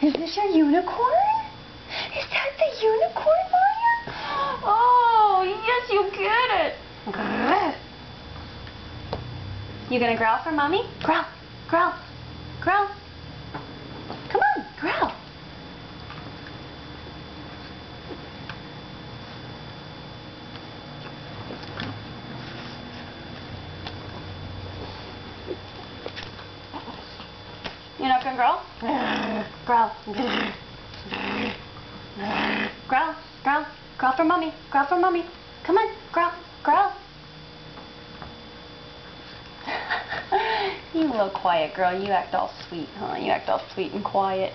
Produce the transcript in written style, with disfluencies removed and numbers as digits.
Is this your unicorn? Is that the unicorn, Maya? Oh, yes, you get it. You gonna growl for Mommy? Growl, growl, growl. Come on, growl. You're not gonna growl? Growl. Growl, growl, growl for Mommy, growl for Mommy. Come on, growl, growl. You little quiet girl, you act all sweet, huh? You act all sweet and quiet.